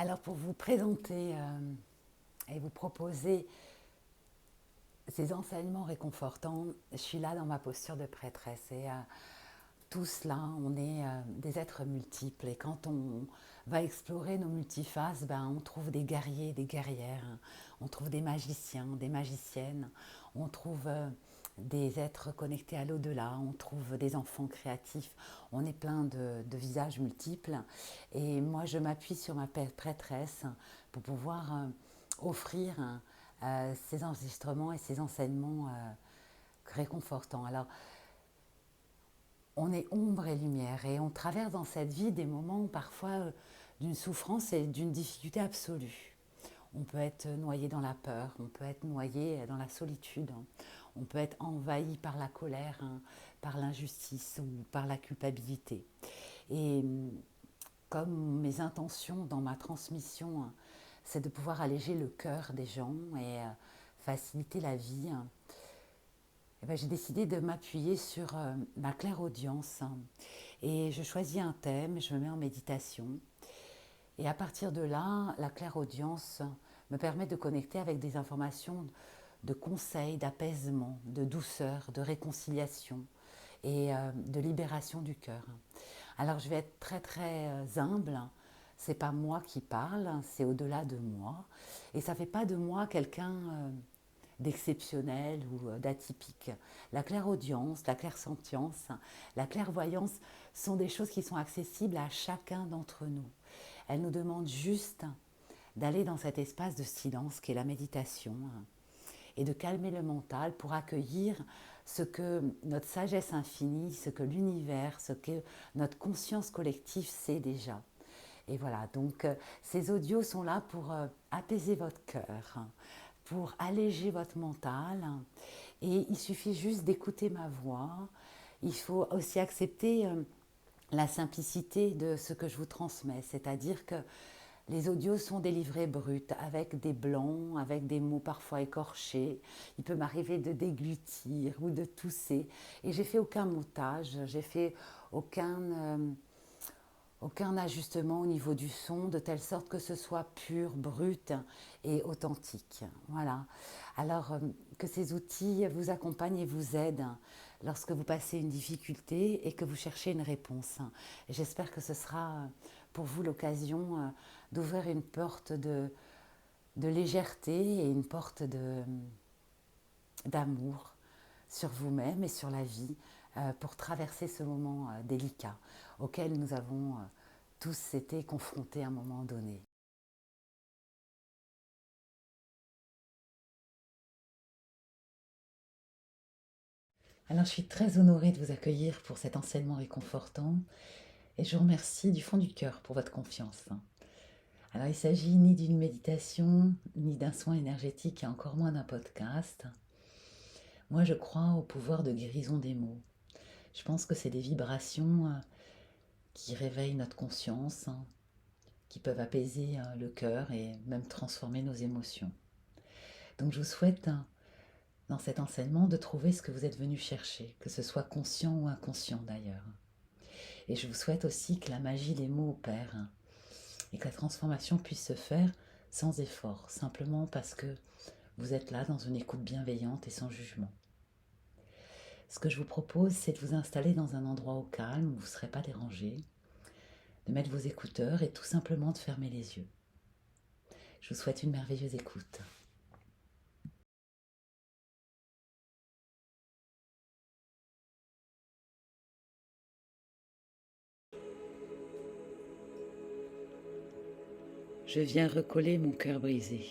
Alors pour vous présenter et vous proposer ces enseignements réconfortants, je suis là dans ma posture de prêtresse. Et tous là, on est des êtres multiples. Et quand on va explorer nos multifaces, on trouve des guerriers, des guerrières, on trouve des magiciens, des magiciennes, on trouve des êtres connectés à l'au-delà, on trouve des enfants créatifs, on est plein de visages multiples. Et moi, je m'appuie sur ma prêtresse pour pouvoir offrir ces enregistrements et ces enseignements réconfortants. Alors, on est ombre et lumière et on traverse dans cette vie des moments parfois d'une souffrance et d'une difficulté absolue. On peut être noyé dans la peur, on peut être noyé dans la solitude, on peut être envahi par la colère, par l'injustice ou par la culpabilité. Et comme mes intentions dans ma transmission, c'est de pouvoir alléger le cœur des gens et faciliter la vie, j'ai décidé de m'appuyer sur ma clairaudience et je choisis un thème, je me mets en méditation et à partir de là, la clairaudience me permet de connecter avec des informations de conseils, d'apaisement, de douceur, de réconciliation et de libération du cœur. Alors je vais être très très humble, c'est pas moi qui parle, c'est au-delà de moi et ça fait pas de moi quelqu'un d'exceptionnel ou d'atypique. La clairaudience, la clairsentience, la clairvoyance sont des choses qui sont accessibles à chacun d'entre nous. Elles nous demandent juste d'aller dans cet espace de silence qu'est la méditation et de calmer le mental pour accueillir ce que notre sagesse infinie, ce que l'univers, ce que notre conscience collective sait déjà. Et voilà, donc ces audios sont là pour apaiser votre cœur, pour alléger votre mental. Et il suffit juste d'écouter ma voix. Il faut aussi accepter la simplicité de ce que je vous transmets, c'est-à-dire que les audios sont délivrés bruts, avec des blancs, avec des mots parfois écorchés. Il peut m'arriver de déglutir ou de tousser. Et j'ai fait aucun montage, j'ai fait aucun ajustement au niveau du son, de telle sorte que ce soit pur, brut et authentique. Voilà. Alors que ces outils vous accompagnent et vous aident lorsque vous passez une difficulté et que vous cherchez une réponse. Et j'espère que ce sera pour vous l'occasion d'ouvrir une porte de légèreté et une porte d'amour sur vous-même et sur la vie pour traverser ce moment délicat auquel nous avons tous été confrontés à un moment donné. Alors je suis très honorée de vous accueillir pour cet enseignement réconfortant et je vous remercie du fond du cœur pour votre confiance. Alors il ne s'agit ni d'une méditation, ni d'un soin énergétique et encore moins d'un podcast. Moi je crois au pouvoir de guérison des mots. Je pense que c'est des vibrations qui réveillent notre conscience, qui peuvent apaiser le cœur et même transformer nos émotions. Donc je vous souhaite dans cet enseignement de trouver ce que vous êtes venu chercher, que ce soit conscient ou inconscient d'ailleurs. Et je vous souhaite aussi que la magie des mots opère et que la transformation puisse se faire sans effort, simplement parce que vous êtes là dans une écoute bienveillante et sans jugement. Ce que je vous propose, c'est de vous installer dans un endroit au calme où vous ne serez pas dérangé, de mettre vos écouteurs et tout simplement de fermer les yeux. Je vous souhaite une merveilleuse écoute. Je viens recoller mon cœur brisé.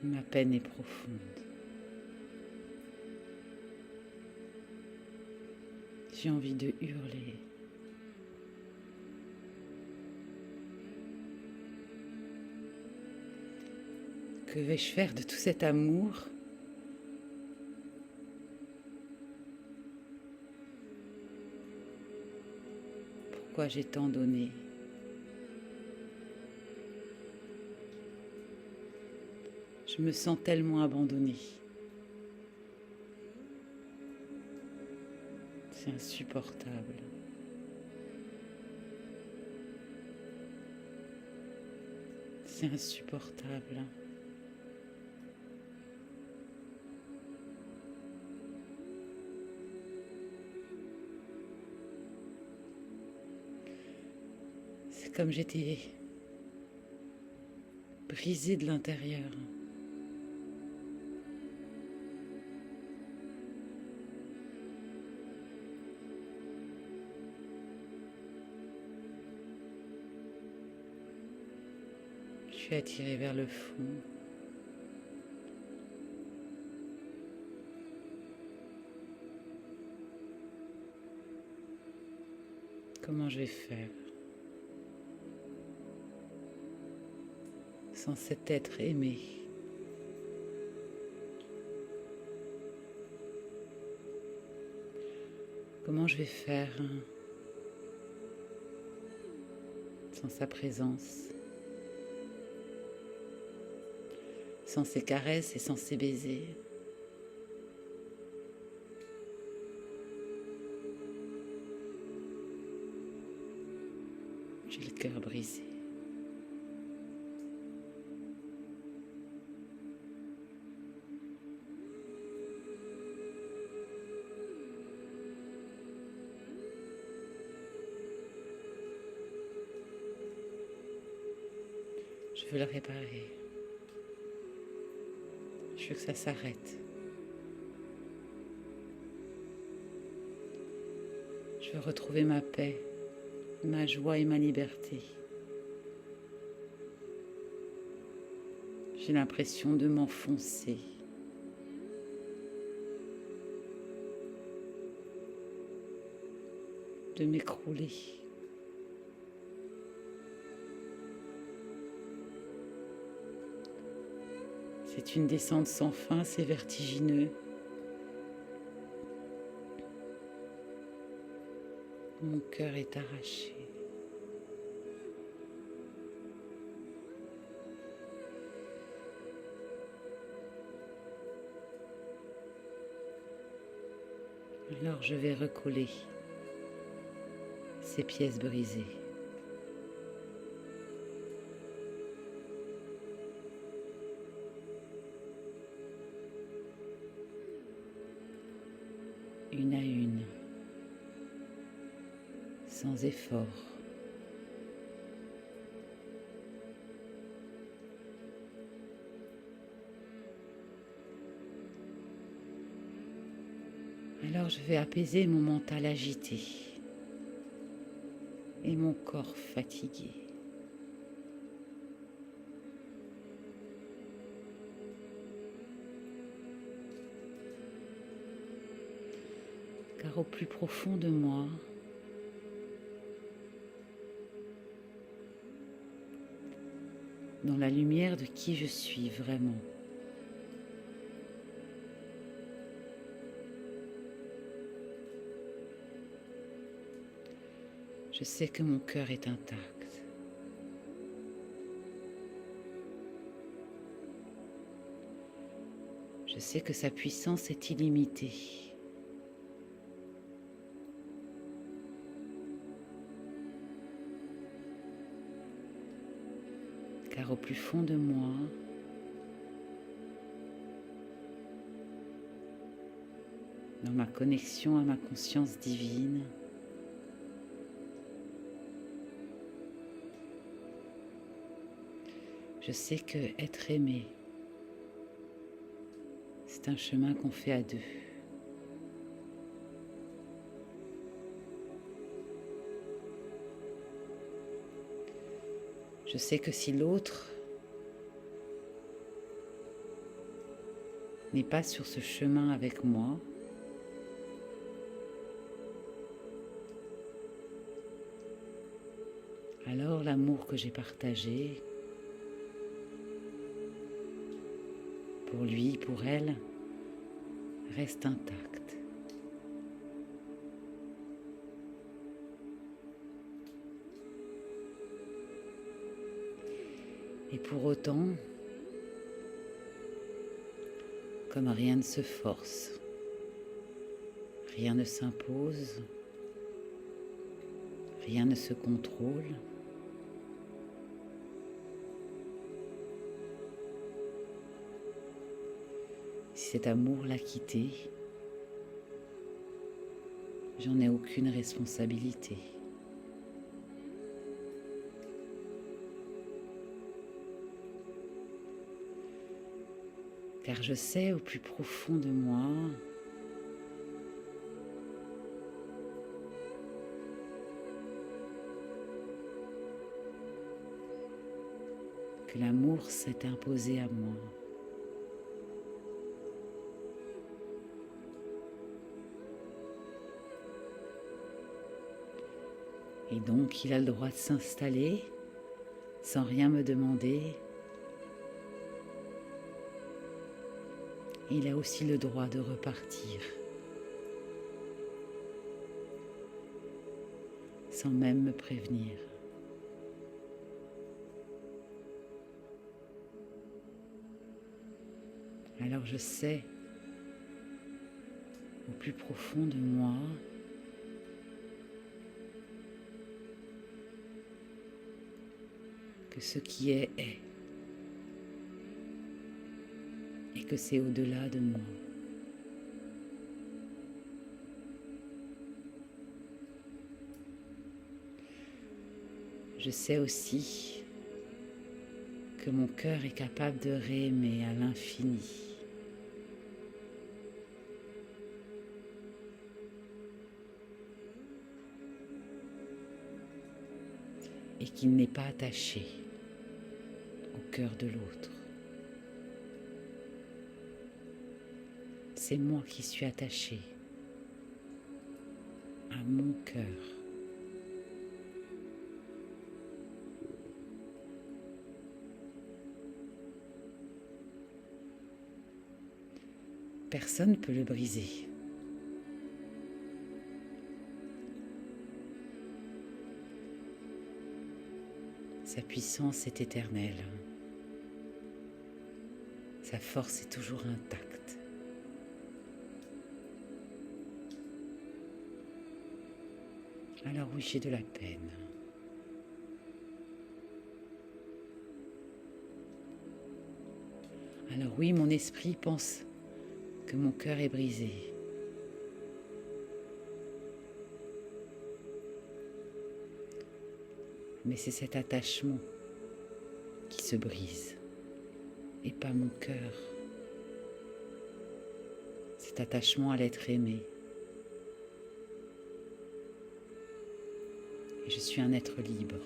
Ma peine est profonde. J'ai envie de hurler. Que vais-je faire de tout cet amour ? Pourquoi j'ai tant donné ? Je me sens tellement abandonnée. C'est insupportable. C'est insupportable. C'est comme j'étais brisée de l'intérieur. Je suis attirée vers le fond. Comment je vais faire sans cet être aimé? Comment je vais faire sans sa présence, sans ses caresses et sans ses baisers? J'ai le cœur brisé. Je veux le réparer. Je veux que ça s'arrête. Je veux retrouver ma paix, ma joie et ma liberté. J'ai l'impression de m'enfoncer. De m'écrouler. C'est une descente sans fin, c'est vertigineux. Mon cœur est arraché. Alors je vais recoller ces pièces brisées. Une à une, sans effort. Alors je vais apaiser mon mental agité et mon corps fatigué. Car au plus profond de moi, dans la lumière de qui je suis vraiment, je sais que mon cœur est intact. Je sais que sa puissance est illimitée. Car au plus fond de moi, dans ma connexion à ma conscience divine, je sais que être aimé, c'est un chemin qu'on fait à deux. Je sais que si l'autre n'est pas sur ce chemin avec moi, alors l'amour que j'ai partagé pour lui, pour elle, reste intact. Et pour autant, comme rien ne se force, Rien ne s'impose, rien ne se contrôle. Si cet amour l'a quitté, j'en ai aucune responsabilité. Car je sais au plus profond de moi que l'amour s'est imposé à moi. Et donc il a le droit de s'installer sans rien me demander. Il a aussi le droit de repartir sans même me prévenir. Alors je sais au plus profond de moi que ce qui est est et que c'est au-delà de moi. Je sais aussi que mon cœur est capable de réaimer à l'infini. Et qu'il n'est pas attaché au cœur de l'autre. C'est moi qui suis attachée à mon cœur. Personne ne peut le briser. Sa puissance est éternelle. Sa force est toujours intacte. Alors oui, j'ai de la peine. Alors oui, mon esprit pense que mon cœur est brisé. Mais c'est cet attachement qui se brise et pas mon cœur. Cet attachement à l'être aimé. Et je suis un être libre.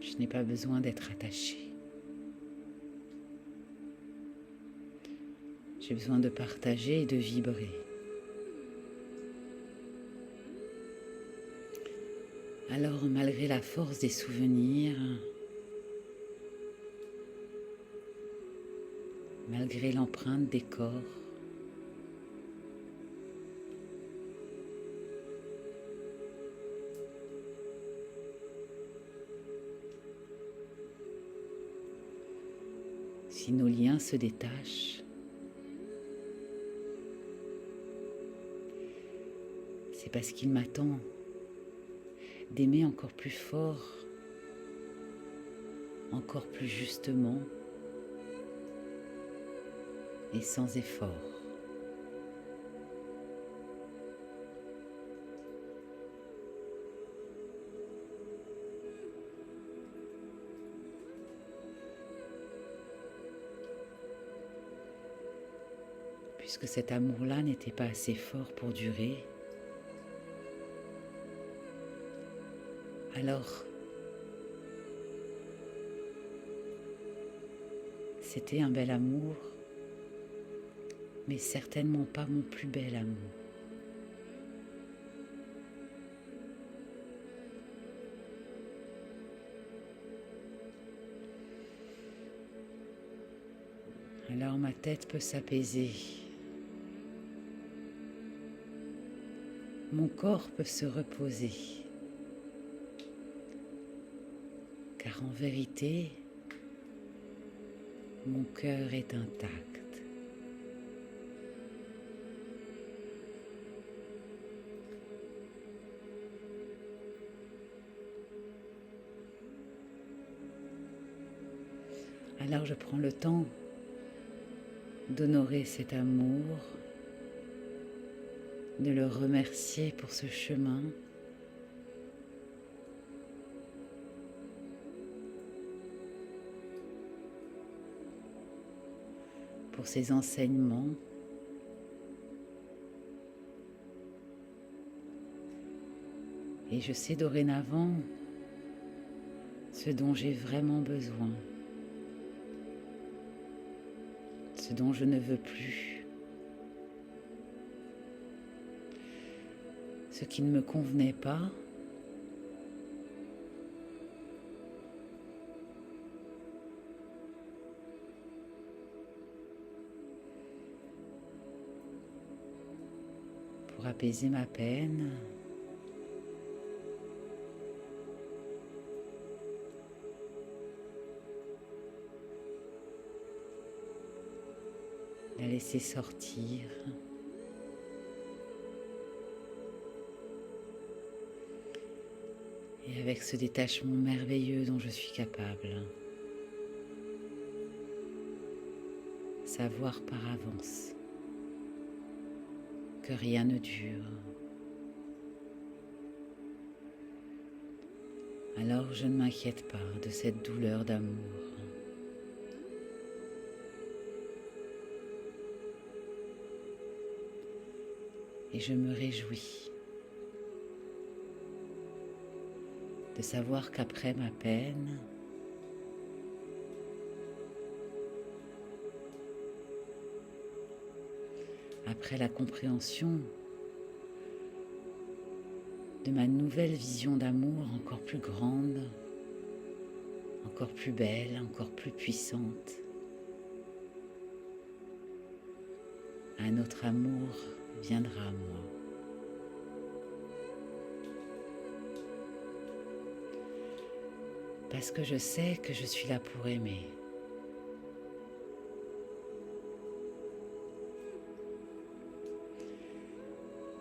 Je n'ai pas besoin d'être attaché. J'ai besoin de partager et de vibrer. Alors, malgré la force des souvenirs, malgré l'empreinte des corps, si nos liens se détachent, c'est parce qu'il m'attend d'aimer encore plus fort, encore plus justement et sans effort. Puisque cet amour-là n'était pas assez fort pour durer, alors c'était un bel amour, mais certainement pas mon plus bel amour. Alors ma tête peut s'apaiser, mon corps peut se reposer, car en vérité, mon cœur est intact. Alors je prends le temps d'honorer cet amour, de le remercier pour ce chemin, pour ses enseignements, et je sais dorénavant ce dont j'ai vraiment besoin, ce dont je ne veux plus, ce qui ne me convenait pas, pour apaiser ma peine, la laisser sortir. Et avec ce détachement merveilleux dont je suis capable, savoir par avance que rien ne dure. Alors je ne m'inquiète pas de cette douleur d'amour. Et je me réjouis de savoir qu'après ma peine, après la compréhension de ma nouvelle vision d'amour encore plus grande, encore plus belle, encore plus puissante, un autre amour viendra à moi. Parce que je sais que je suis là pour aimer.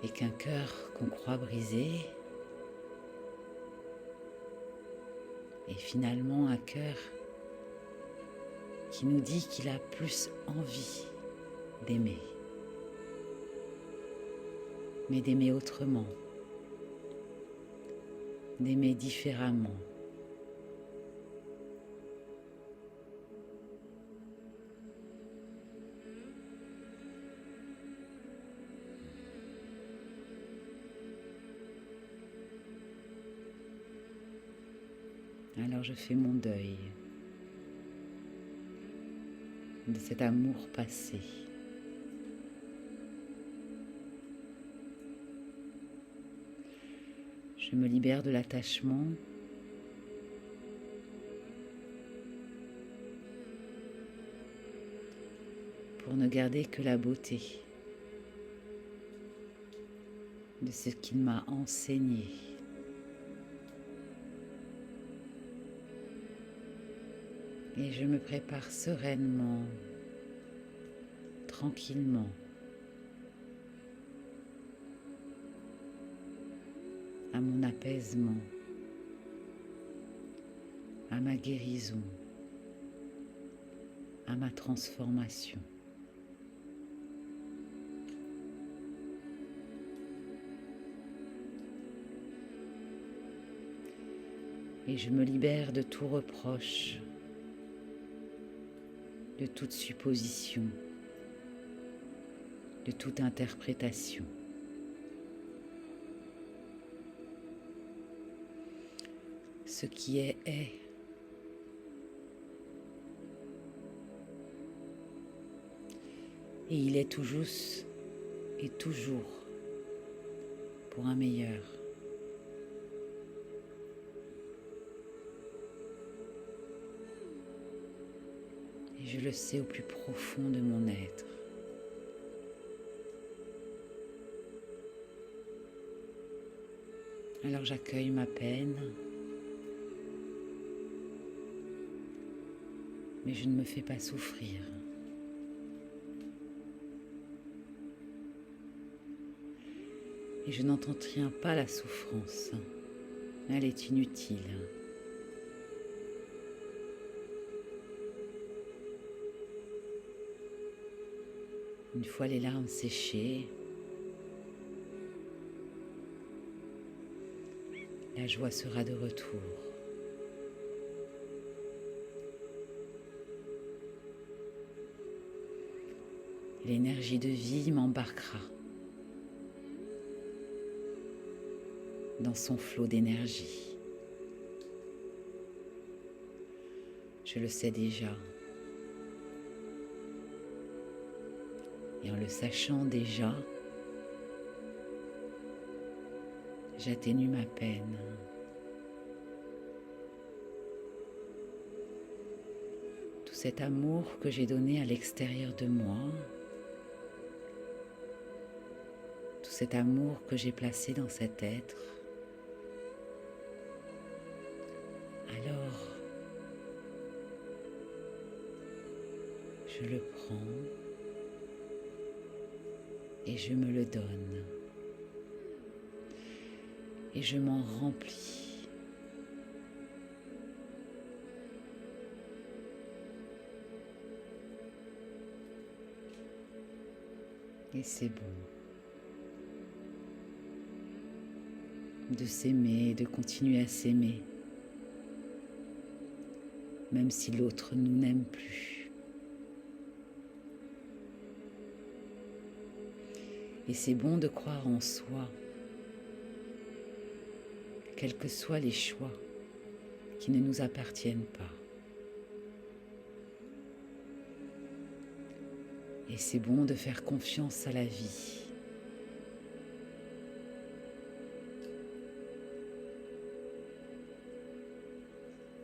Et qu'un cœur qu'on croit brisé est finalement un cœur qui nous dit qu'il a plus envie d'aimer. Mais d'aimer autrement, d'aimer différemment. Alors je fais mon deuil de cet amour passé. Je me libère de l'attachement pour ne garder que la beauté de ce qu'il m'a enseigné. Et je me prépare sereinement, tranquillement, à mon apaisement, à ma guérison, à ma transformation. Et je me libère de tout reproche, de toute supposition, de toute interprétation. Ce qui est, est. Et il est tout juste et toujours pour un meilleur. Et je le sais au plus profond de mon être. Alors j'accueille ma peine, mais je ne me fais pas souffrir. Et je n'entretiens pas la souffrance, elle est inutile. Une fois les larmes séchées, la joie sera de retour. L'énergie de vie m'embarquera dans son flot d'énergie. Je le sais déjà. Et en le sachant déjà, j'atténue ma peine. Tout cet amour que j'ai donné à l'extérieur de moi, tout cet amour que j'ai placé dans cet être, alors je le prends et je me le donne et je m'en remplis. Et c'est bon de s'aimer et de continuer à s'aimer, même si l'autre nous n'aime plus. Et c'est bon de croire en soi, quels que soient les choix qui ne nous appartiennent pas. Et c'est bon de faire confiance à la vie.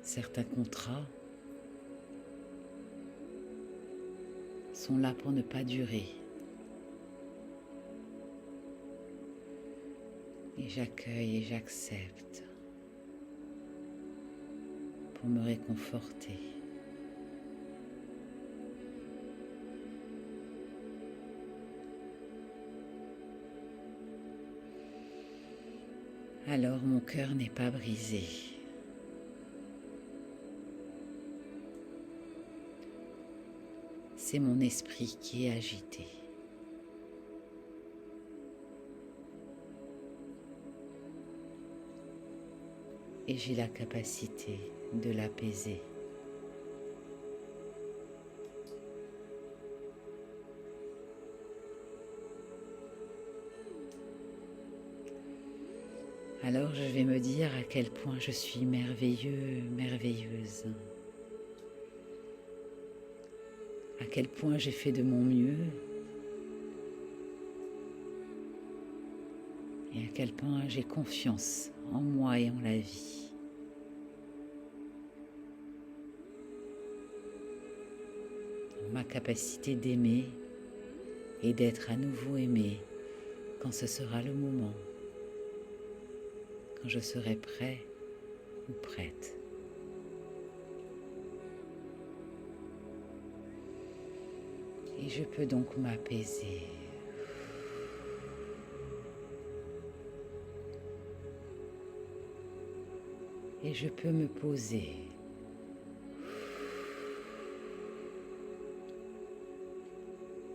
Certains contrats sont là pour ne pas durer. Et j'accueille et j'accepte pour me réconforter. Alors mon cœur n'est pas brisé. C'est mon esprit qui est agité. Et j'ai la capacité de l'apaiser. Alors je vais me dire à quel point je suis merveilleux, merveilleuse. À quel point j'ai fait de mon mieux. Et à quel point j'ai confiance en moi et en la vie. En ma capacité d'aimer et d'être à nouveau aimé quand ce sera le moment, quand je serai prêt ou prête. Et je peux donc m'apaiser. Et je peux me poser.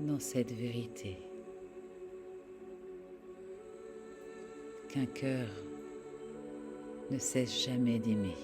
Dans cette vérité qu'un cœur ne cesse jamais d'aimer.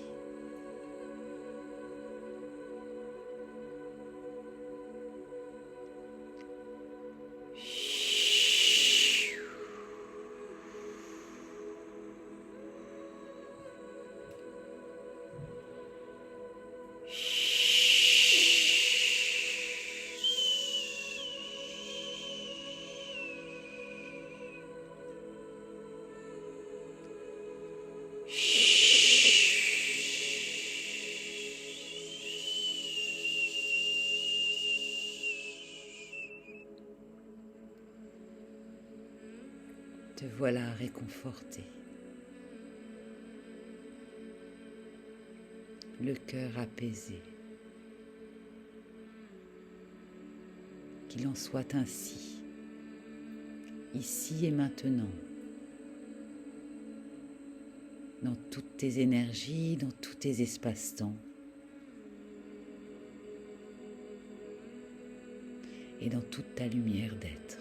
Te voilà réconforté, le cœur apaisé. Qu'il en soit ainsi, ici et maintenant, dans toutes tes énergies, dans tous tes espaces-temps. et dans toute ta lumière d'être.